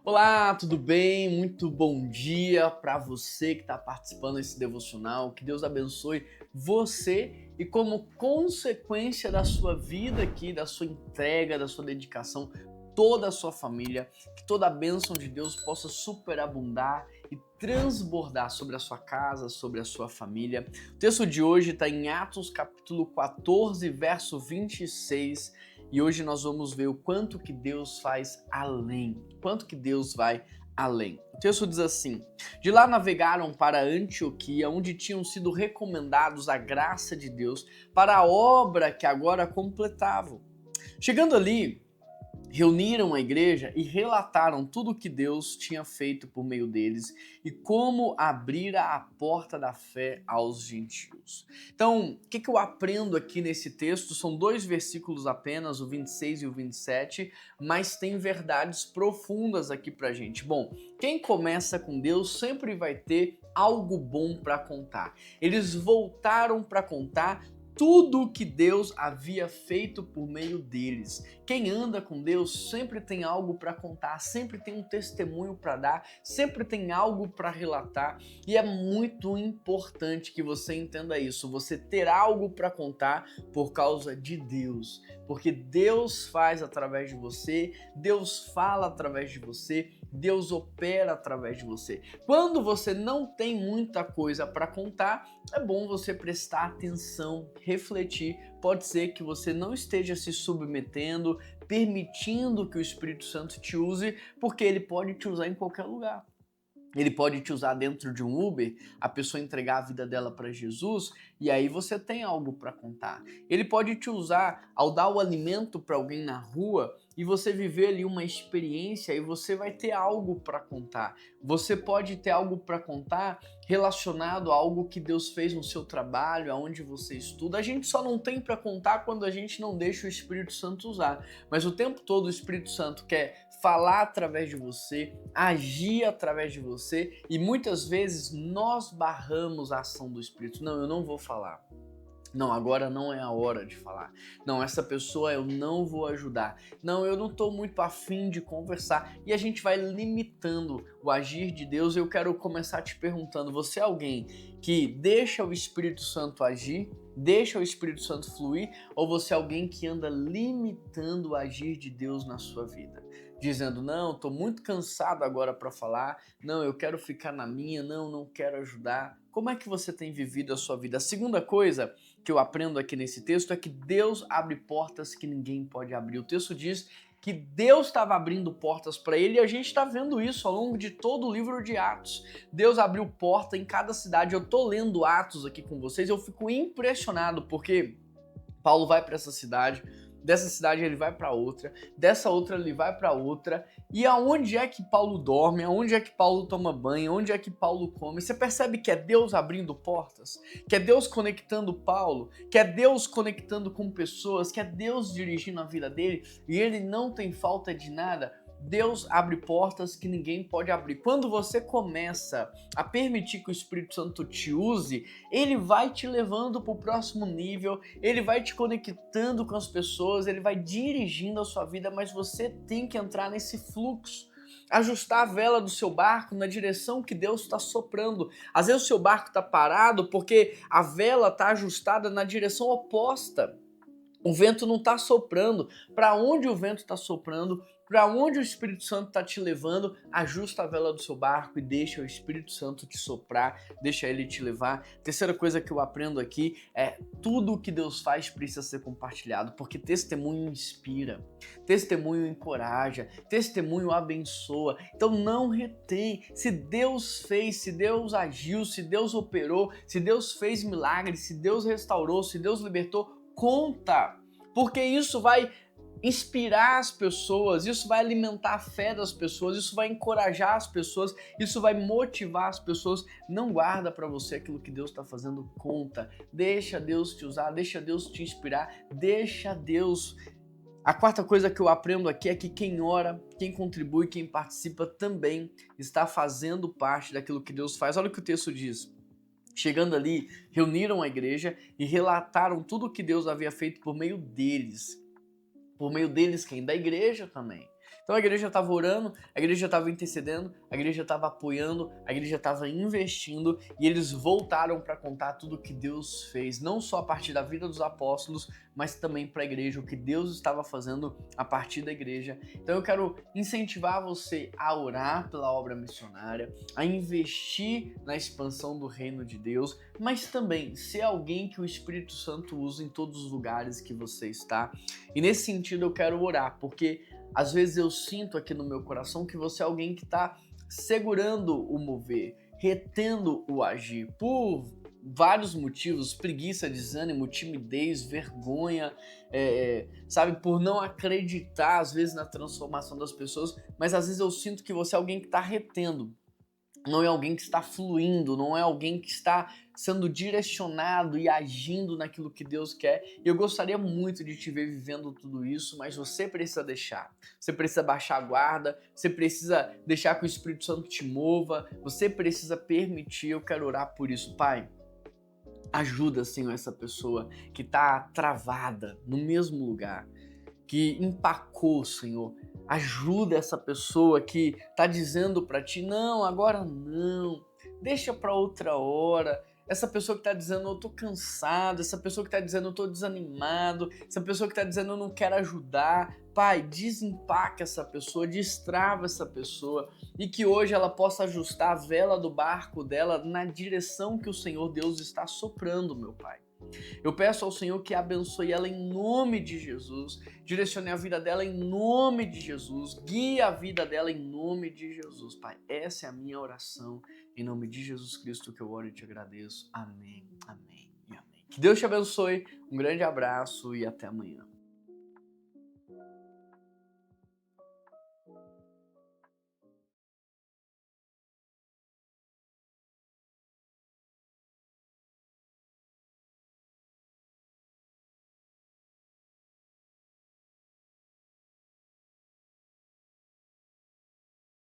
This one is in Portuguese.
Olá, tudo bem? Muito bom dia para você que está participando desse devocional. Que Deus abençoe você e, como consequência da sua vida aqui, da sua entrega, da sua dedicação, toda a sua família, que toda a bênção de Deus possa superabundar e transbordar sobre a sua casa, sobre a sua família. O texto de hoje está em Atos capítulo 14, verso 26. E hoje nós vamos ver o quanto que Deus faz além, quanto que Deus vai além. O texto diz assim: de lá navegaram para Antioquia, onde tinham sido recomendados a graça de Deus para a obra que agora completavam. Chegando ali, reuniram a igreja e relataram tudo o que Deus tinha feito por meio deles e como abrira a porta da fé aos gentios. Então, o que eu aprendo aqui nesse texto? São dois versículos apenas, o 26 e o 27, mas tem verdades profundas aqui pra gente. Bom, quem começa com Deus sempre vai ter algo bom para contar. Eles voltaram para contar tudo o que Deus havia feito por meio deles. Quem anda com Deus sempre tem algo para contar, sempre tem um testemunho para dar, sempre tem algo para relatar, e é muito importante que você entenda isso. Você ter algo para contar por causa de Deus, porque Deus faz através de você, Deus fala através de você, Deus opera através de você. Quando você não tem muita coisa para contar, é bom você prestar atenção, refletir. Pode ser que você não esteja se submetendo, permitindo que o Espírito Santo te use, porque ele pode te usar em qualquer lugar. Ele pode te usar dentro de um Uber, a pessoa entregar a vida dela para Jesus, e aí você tem algo para contar. Ele pode te usar ao dar o alimento para alguém na rua e você viver ali uma experiência e você vai ter algo para contar. Você pode ter algo para contar relacionado a algo que Deus fez no seu trabalho, aonde você estuda. A gente só não tem para contar quando a gente não deixa o Espírito Santo usar. Mas o tempo todo o Espírito Santo quer falar através de você, agir através de você, e muitas vezes nós barramos a ação do Espírito. Não, eu não vou falar. Não, agora não é a hora de falar. Não, essa pessoa eu não vou ajudar. Não, eu não estou muito afim de conversar. E a gente vai limitando o agir de Deus. Eu quero começar te perguntando: você é alguém que deixa o Espírito Santo agir? Deixa o Espírito Santo fluir? Ou você é alguém que anda limitando o agir de Deus na sua vida? Dizendo: não, estou muito cansado agora para falar. Não, eu quero ficar na minha. Não, não quero ajudar. Como é que você tem vivido a sua vida? A segunda coisa que eu aprendo aqui nesse texto é que Deus abre portas que ninguém pode abrir. O texto diz que Deus estava abrindo portas para ele, e a gente está vendo isso ao longo de todo o livro de Atos. Deus abriu porta em cada cidade. Eu estou lendo Atos aqui com vocês, eu fico impressionado porque Paulo vai para essa cidade, dessa cidade ele vai para outra, dessa outra ele vai para outra, e aonde é que Paulo dorme, aonde é que Paulo toma banho, aonde é que Paulo come? Você percebe que é Deus abrindo portas, que é Deus conectando Paulo, que é Deus conectando com pessoas, que é Deus dirigindo a vida dele, e ele não tem falta de nada. Deus abre portas que ninguém pode abrir. Quando você começa a permitir que o Espírito Santo te use, ele vai te levando para o próximo nível, ele vai te conectando com as pessoas, ele vai dirigindo a sua vida, mas você tem que entrar nesse fluxo. Ajustar a vela do seu barco na direção que Deus está soprando. Às vezes o seu barco está parado porque a vela está ajustada na direção oposta. O vento não está soprando. Para onde o vento está soprando, para onde o Espírito Santo está te levando, ajusta a vela do seu barco e deixa o Espírito Santo te soprar, deixa ele te levar. Terceira coisa que eu aprendo aqui é: tudo o que Deus faz precisa ser compartilhado, porque testemunho inspira, testemunho encoraja, testemunho abençoa. Então não retém. Se Deus fez, se Deus agiu, se Deus operou, se Deus fez milagres, se Deus restaurou, se Deus libertou, conta, porque isso vai inspirar as pessoas, isso vai alimentar a fé das pessoas, isso vai encorajar as pessoas, isso vai motivar as pessoas. Não guarda para você aquilo que Deus está fazendo, conta. Deixa Deus te usar, deixa Deus te inspirar, deixa Deus. A quarta coisa que eu aprendo aqui é que quem ora, quem contribui, quem participa também está fazendo parte daquilo que Deus faz. Olha o que o texto diz. Chegando ali, reuniram a igreja e relataram tudo o que Deus havia feito por meio deles. Por meio deles quem? Da igreja também. Então a igreja estava orando, a igreja estava intercedendo, a igreja estava apoiando, a igreja estava investindo e eles voltaram para contar tudo o que Deus fez, não só a partir da vida dos apóstolos, mas também para a igreja, o que Deus estava fazendo a partir da igreja. Então eu quero incentivar você a orar pela obra missionária, a investir na expansão do reino de Deus, mas também ser alguém que o Espírito Santo usa em todos os lugares que você está. E nesse sentido eu quero orar, porque às vezes eu sinto aqui no meu coração que você é alguém que está segurando o mover, retendo o agir, por vários motivos, preguiça, desânimo, timidez, vergonha, sabe, por não acreditar às vezes na transformação das pessoas, mas às vezes eu sinto que você é alguém que está retendo, não é alguém que está fluindo, não é alguém que está sendo direcionado e agindo naquilo que Deus quer. E eu gostaria muito de te ver vivendo tudo isso, mas você precisa deixar. Você precisa baixar a guarda, você precisa deixar que o Espírito Santo te mova, você precisa permitir. Eu quero orar por isso, Pai. Ajuda, Senhor, essa pessoa que está travada no mesmo lugar, que empacou, Senhor. Ajuda essa pessoa que está dizendo para ti, não, agora não, deixa para outra hora. Essa pessoa que está dizendo, eu tô cansado. Essa pessoa que está dizendo, eu tô desanimado. Essa pessoa que está dizendo, eu não quero ajudar. Pai, desempaca essa pessoa, destrava essa pessoa e que hoje ela possa ajustar a vela do barco dela na direção que o Senhor Deus está soprando, meu Pai. Eu peço ao Senhor que abençoe ela em nome de Jesus, direcione a vida dela em nome de Jesus, guie a vida dela em nome de Jesus, Pai. Essa é a minha oração, em nome de Jesus Cristo que eu oro e te agradeço. Amém, amém e amém. Que Deus te abençoe, um grande abraço e até amanhã.